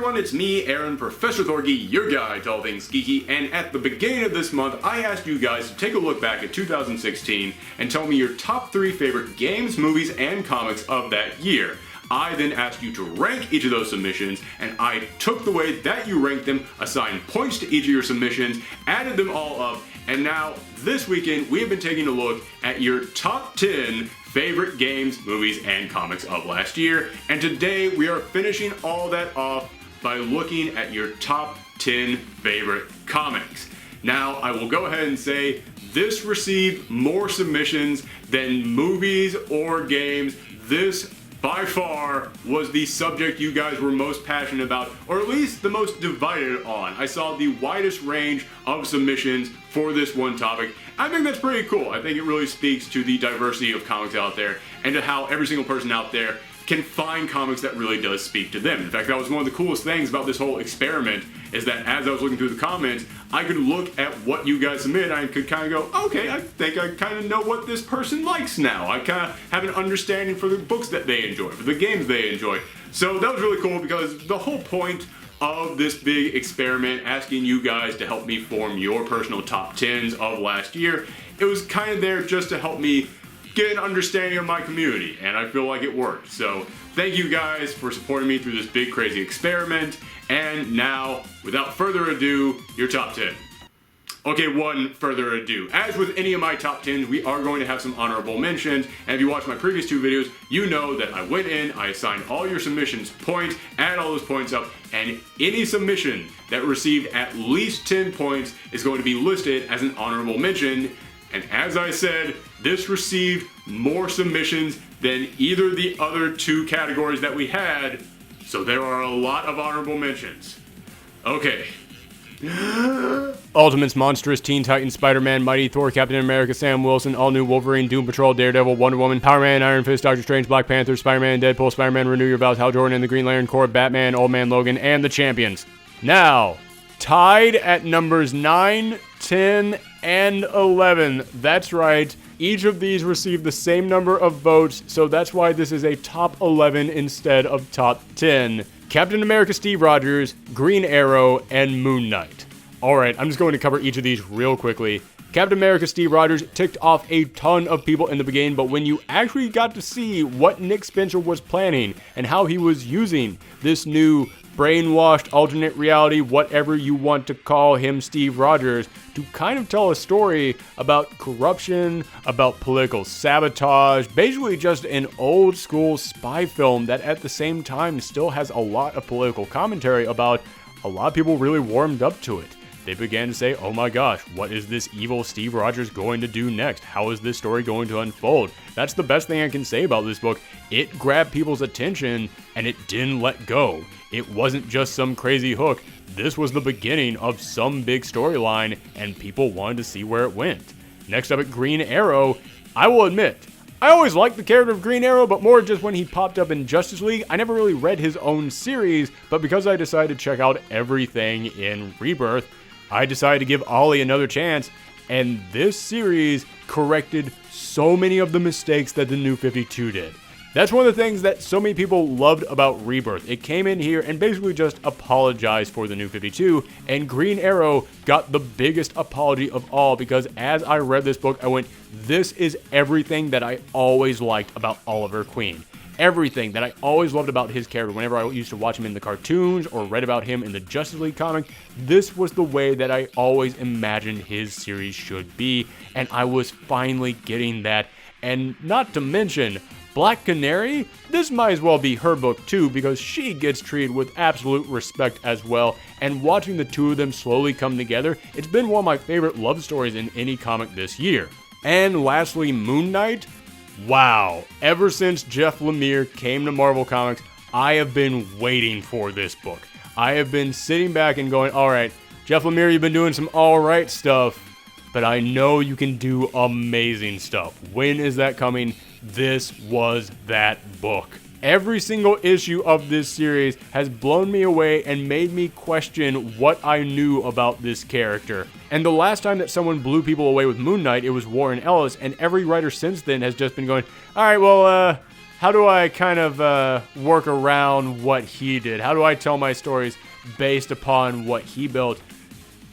everyone, it's me, Aaron, Professor Thorgy, your guide to all things geeky, and at the beginning of this month, I asked you guys to take a look back at 2016 and tell me your top 3 favorite games, movies, and comics of that year. I then asked you to rank each of those submissions, and I took the way that you ranked them, assigned points to each of your submissions, added them all up, and now, this weekend, we have been taking a look at your top 10 favorite games, movies, and comics of last year. And today, we are finishing all that off by looking at your top 10 favorite comics. Now, I will go ahead and say, this received more submissions than movies or games. This, by far, was the subject you guys were most passionate about, or at least the most divided on. I saw the widest range of submissions for this one topic. I think that's pretty cool. I think it really speaks to the diversity of comics out there and to how every single person out there can find comics that really does speak to them. In fact, that was one of the coolest things about this whole experiment, is that as I was looking through the comments, I could look at what you guys submit and I could kind of go, okay, I think I kind of know what this person likes now. I kind of have an understanding for the books that they enjoy, for the games they enjoy. So that was really cool, because the whole point of this big experiment, asking you guys to help me form your personal top 10s of last year, it was kind of there just to help me get an understanding of my community, and I feel like it worked. So thank you guys for supporting me through this big crazy experiment. And now, without further ado, your top 10. Okay, one further ado. As with any of my top 10s, we are going to have some honorable mentions. And if you watched my previous 2 videos, you know that I went in, I assigned all your submissions points, add all those points up, and any submission that received at least 10 points is going to be listed as an honorable mention. And as I said, this received more submissions than either of the other 2 categories that we had, so there are a lot of honorable mentions. Okay. Ultimates, Monstrous, Teen Titans, Spider-Man, Mighty Thor, Captain America, Sam Wilson, All New Wolverine, Doom Patrol, Daredevil, Wonder Woman, Power Man, Iron Fist, Doctor Strange, Black Panther, Spider-Man, Deadpool, Spider-Man, Renew Your Vows, Hal Jordan and the Green Lantern Corps, Batman, Old Man Logan, and the Champions. Now, tied at numbers 9, 10, and 11. That's right. Each of these received the same number of votes, so that's why this is a top 11 instead of top 10. Captain America Steve Rogers, Green Arrow, and Moon Knight. Alright, I'm just going to cover each of these real quickly. Captain America Steve Rogers ticked off a ton of people in the beginning, but when you actually got to see what Nick Spencer was planning and how he was using this new brainwashed alternate reality, whatever you want to call him, Steve Rogers, to kind of tell a story about corruption, about political sabotage, basically just an old school spy film that at the same time still has a lot of political commentary about. A lot of people really warmed up to it. They began to say, oh my gosh, what is this evil Steve Rogers going to do next? How is this story going to unfold? That's the best thing I can say about this book. It grabbed people's attention and it didn't let go. It wasn't just some crazy hook. This was the beginning of some big storyline and people wanted to see where it went. Next up at Green Arrow, I will admit, I always liked the character of Green Arrow, but more just when he popped up in Justice League. I never really read his own series, but because I decided to check out everything in Rebirth, I decided to give Ollie another chance, and this series corrected so many of the mistakes that the New 52 did. That's one of the things that so many people loved about Rebirth. It came in here and basically just apologized for the New 52, and Green Arrow got the biggest apology of all, because as I read this book, I went, this is everything that I always liked about Oliver Queen. Everything that I always loved about his character whenever I used to watch him in the cartoons or read about him in the Justice League comic. This was the way that I always imagined his series should be, and I was finally getting that. And not to mention, Black Canary, this might as well be her book too, because she gets treated with absolute respect as well, and watching the 2 of them slowly come together, it's been one of my favorite love stories in any comic this year. And lastly, Moon Knight. Wow, ever since Jeff Lemire came to Marvel Comics, I have been waiting for this book. I have been sitting back and going, alright, Jeff Lemire, you've been doing some alright stuff, but I know you can do amazing stuff. When is that coming? This was that book. Every single issue of this series has blown me away and made me question what I knew about this character. And the last time that someone blew people away with Moon Knight, it was Warren Ellis, and every writer since then has just been going, alright, well, how do I kind of work around what he did? How do I tell my stories based upon what he built?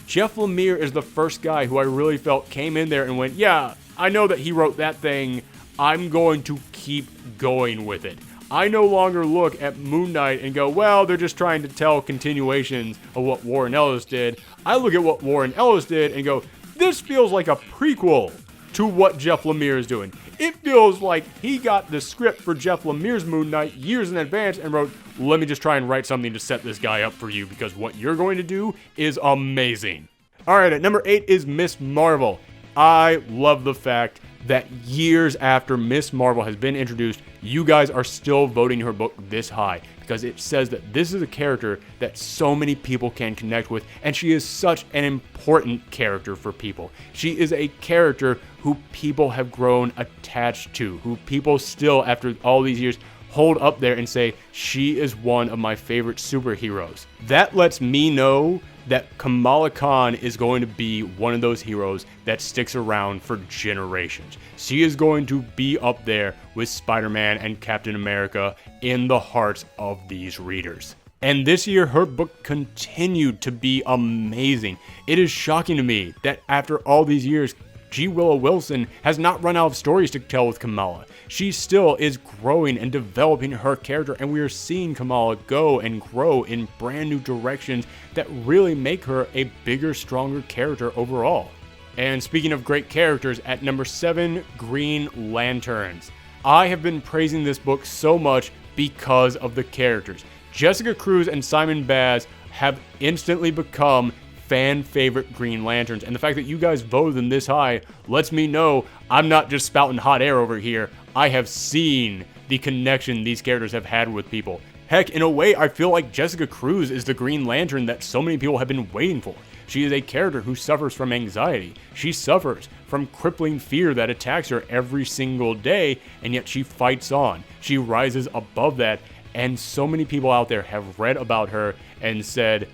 Jeff Lemire is the first guy who I really felt came in there and went, yeah, I know that he wrote that thing. I'm going to keep going with it. I no longer look at Moon Knight and go, well, they're just trying to tell continuations of what Warren Ellis did. I look at what Warren Ellis did and go, this feels like a prequel to what Jeff Lemire is doing. It feels like he got the script for Jeff Lemire's Moon Knight years in advance and wrote, let me just try and write something to set this guy up for you because what you're going to do is amazing. All right, at number 8 is Miss Marvel. I love the fact that years after Miss Marvel has been introduced, you guys are still voting her book this high because it says that this is a character that so many people can connect with, and she is such an important character for people. She is a character who people have grown attached to, who people still, after all these years, hold up there and say, she is one of my favorite superheroes. That lets me know that Kamala Khan is going to be one of those heroes that sticks around for generations. She is going to be up there with Spider-Man and Captain America in the hearts of these readers. And this year, her book continued to be amazing. It is shocking to me that after all these years, G. Willow Wilson has not run out of stories to tell with Kamala. She still is growing and developing her character, and we are seeing Kamala go and grow in brand new directions that really make her a bigger, stronger character overall. And speaking of great characters, at number 7, Green Lanterns. I have been praising this book so much because of the characters. Jessica Cruz and Simon Baz have instantly become fan favorite Green Lanterns, and the fact that you guys voted them this high lets me know I'm not just spouting hot air over here. I have seen the connection these characters have had with people. Heck, in a way, I feel like Jessica Cruz is the Green Lantern that so many people have been waiting for. She is a character who suffers from anxiety. She suffers from crippling fear that attacks her every single day, and yet she fights on. She rises above that, and so many people out there have read about her and said,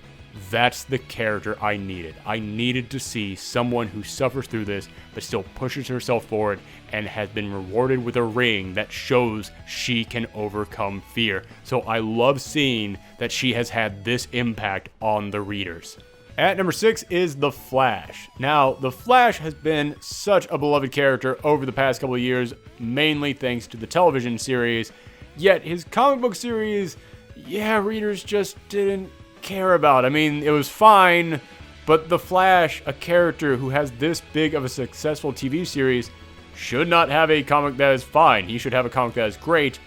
that's the character I needed. I needed to see someone who suffers through this, but still pushes herself forward and has been rewarded with a ring that shows she can overcome fear. So I love seeing that she has had this impact on the readers. At number 6 is The Flash. Now, The Flash has been such a beloved character over the past couple of years, mainly thanks to the television series. Yet his comic book series, readers just didn't care about. I mean, it was fine, but The Flash, a character who has this big of a successful TV series, should not have a comic that is fine. He should have a comic that is great.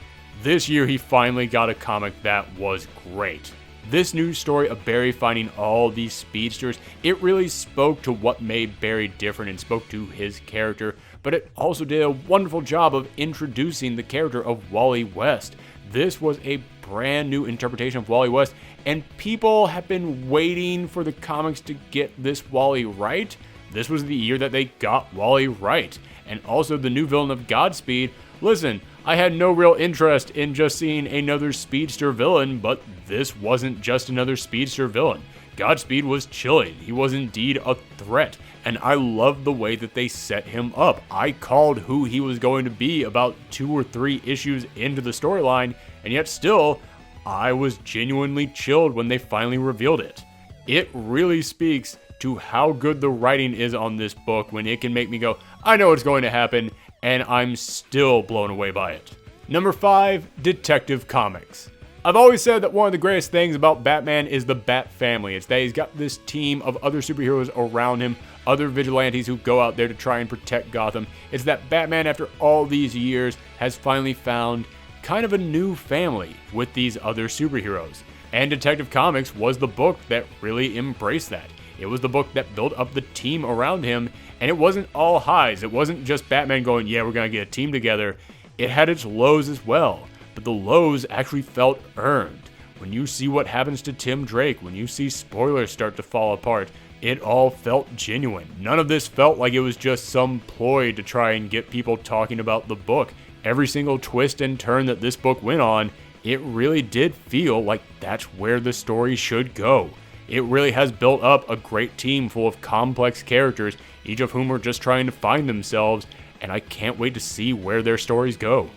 This year, he finally got a comic that was great. This news story of Barry finding all these speedsters, it really spoke to what made Barry different and spoke to his character, but it also did a wonderful job of introducing the character of Wally West. This was a brand new interpretation of Wally West, and people have been waiting for the comics to get this Wally right. This was the year that they got Wally right. And also the new villain of Godspeed. Listen, I had no real interest in just seeing another speedster villain, but this wasn't just another speedster villain. Godspeed was chilling. He was indeed a threat, and I loved the way that they set him up. I called who he was going to be about 2 or 3 issues into the storyline, and yet still, I was genuinely chilled when they finally revealed it. It really speaks to how good the writing is on this book when it can make me go, I know what's going to happen, and I'm still blown away by it. Number 5, Detective Comics. I've always said that one of the greatest things about Batman is the Bat family. It's that he's got this team of other superheroes around him, other vigilantes who go out there to try and protect Gotham. It's that Batman, after all these years, has finally found kind of a new family with these other superheroes. And Detective Comics was the book that really embraced that. It was the book that built up the team around him, and it wasn't all highs. It wasn't just Batman going, yeah, we're going to get a team together. It had its lows as well, but the lows actually felt earned. When you see what happens to Tim Drake, when you see spoilers start to fall apart, it all felt genuine. None of this felt like it was just some ploy to try and get people talking about the book. Every single twist and turn that this book went on, it really did feel like that's where the story should go. It really has built up a great team full of complex characters, each of whom are just trying to find themselves, and I can't wait to see where their stories go.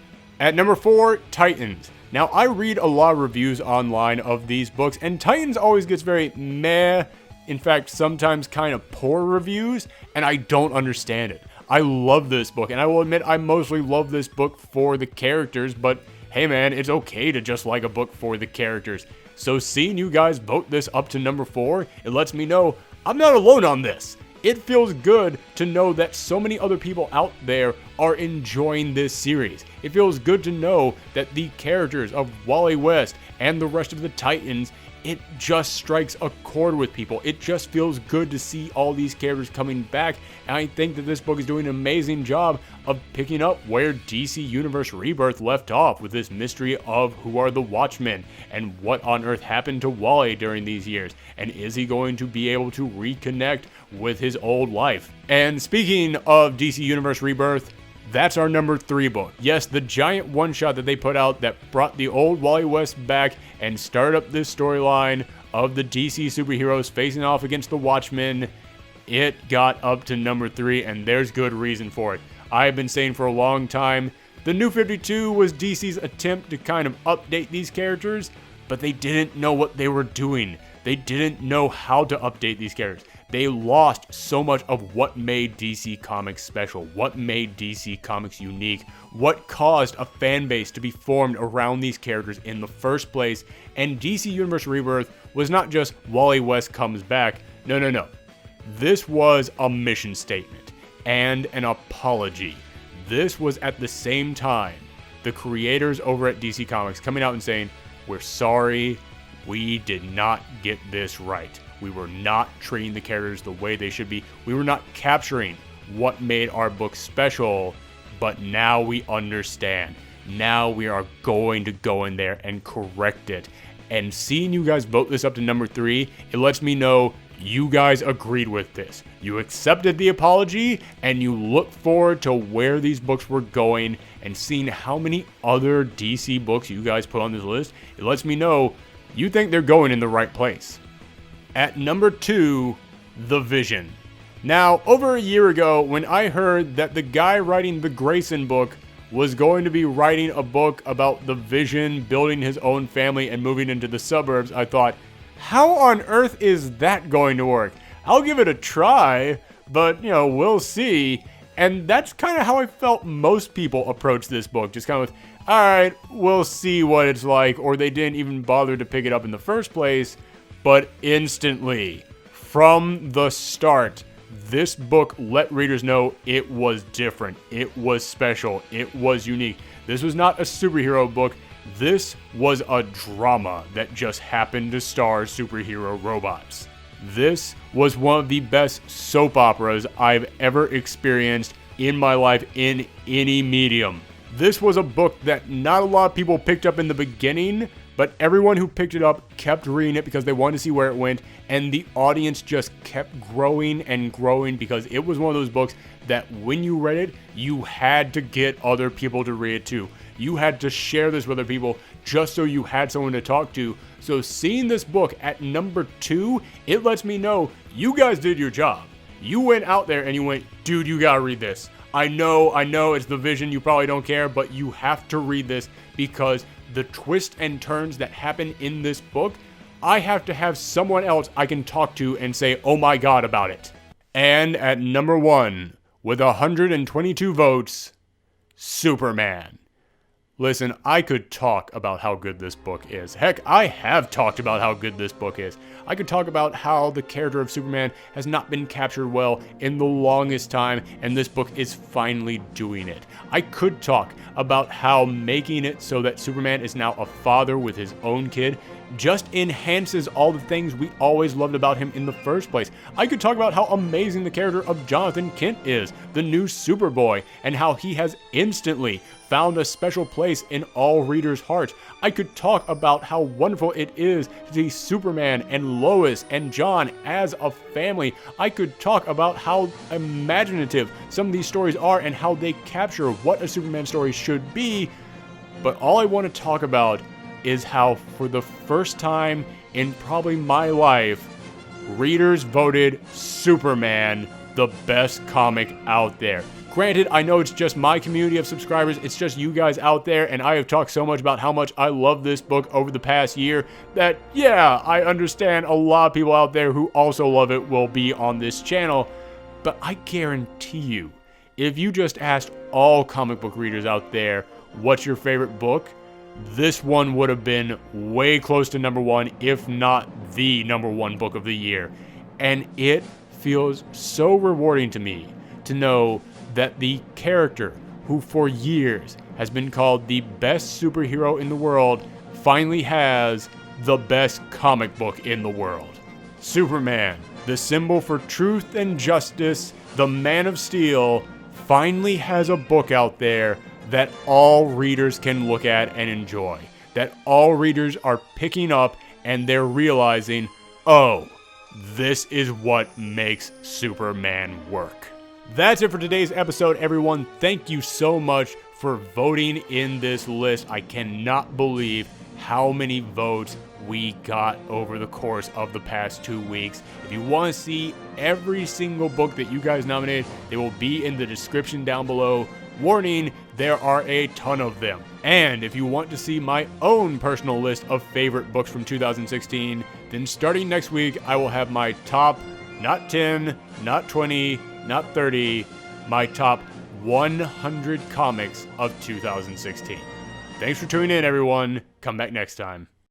At number 4, Titans. Now, I read a lot of reviews online of these books, and Titans always gets very meh, in fact, sometimes kind of poor reviews, and I don't understand it. I love this book, and I will admit I mostly love this book for the characters, but hey man, it's okay to just like a book for the characters. So seeing you guys vote this up to number 4, it lets me know I'm not alone on this. It feels good to know that so many other people out there are enjoying this series. It feels good to know that the characters of Wally West and the rest of the Titans, it just strikes a chord with people. It just feels good to see all these characters coming back, and I think that this book is doing an amazing job of picking up where DC Universe Rebirth left off with this mystery of who are the Watchmen and what on earth happened to Wally during these years, and is he going to be able to reconnect with his old life. And speaking of DC Universe Rebirth, that's our number 3 book. Yes, the giant one-shot that they put out that brought the old Wally West back and started up this storyline of the DC superheroes facing off against the Watchmen. It got up to number 3, and there's good reason for it. I've been saying for a long time, the New 52 was DC's attempt to kind of update these characters, but they didn't know what they were doing. They didn't know how to update these characters. They lost so much of what made DC Comics special, what made DC Comics unique, what caused a fan base to be formed around these characters in the first place. And DC Universe Rebirth was not just Wally West comes back. No. This was a mission statement and an apology. This was at the same time the creators over at DC Comics coming out and saying, we're sorry, we did not get this right. We were not treating the characters the way they should be. We were not capturing what made our book special, but now we understand. Now we are going to go in there and correct it. And seeing you guys vote this up to number 3, it lets me know you guys agreed with this. You accepted the apology, and you look forward to where these books were going, and seeing how many other DC books you guys put on this list, it lets me know you think they're going in the right place. At number 2, The Vision. Now, over a year ago, when I heard that the guy writing the Grayson book was going to be writing a book about the Vision building his own family and moving into the suburbs, I thought, how on earth is that going to work? I'll give it a try, but, we'll see. And that's kind of how I felt most people approach this book. Just kind of with, alright, we'll see what it's like, or they didn't even bother to pick it up in the first place. But instantly, from the start, this book let readers know it was different, it was special, it was unique. This was not a superhero book, this was a drama that just happened to star superhero robots. This was one of the best soap operas I've ever experienced in my life in any medium. This was a book that not a lot of people picked up in the beginning, but everyone who picked it up kept reading it because they wanted to see where it went, and the audience just kept growing and growing because it was one of those books that when you read it, you had to get other people to read it too. You had to share this with other people just so you had someone to talk to. So seeing this book at number 2, it lets me know you guys did your job. You went out there and you went, dude, you gotta read this. I know it's The Vision, you probably don't care, but you have to read this because the twists and turns that happen in this book, I have to have someone else I can talk to and say, oh my god, about it. And at number 1, with 122 votes, Superman. Listen, I could talk about how good this book is. Heck, I have talked about how good this book is. I could talk about how the character of Superman has not been captured well in the longest time, and this book is finally doing it. I could talk about how making it so that Superman is now a father with his own kid just enhances all the things we always loved about him in the first place. I could talk about how amazing the character of Jonathan Kent is, the new Superboy, and how he has instantly found a special place in all readers' hearts. I could talk about how wonderful it is to see Superman and Lois and John as a family. I could talk about how imaginative some of these stories are and how they capture what a Superman story should be. But all I want to talk about is how, for the first time in probably my life, readers voted Superman the best comic out there. Granted, I know it's just my community of subscribers, it's just you guys out there, and I have talked so much about how much I love this book over the past year that, yeah, I understand a lot of people out there who also love it will be on this channel, but I guarantee you, if you just asked all comic book readers out there, what's your favorite book? This one would have been way close to number one, if not the number one book of the year. And it feels so rewarding to me to know that the character who for years has been called the best superhero in the world finally has the best comic book in the world. Superman, the symbol for truth and justice, the Man of Steel, finally has a book out there that all readers can look at and enjoy. That all readers are picking up and they're realizing, oh, this is what makes Superman work. That's it for today's episode, everyone. Thank you so much for voting in this list. I cannot believe how many votes we got over the course of the past 2 weeks. If you want to see every single book that you guys nominated, they will be in the description down below. Warning, there are a ton of them. And if you want to see my own personal list of favorite books from 2016, then starting next week, I will have my top, not 10, not 20, not 30, my top 100 comics of 2016. Thanks for tuning in, everyone. Come back next time.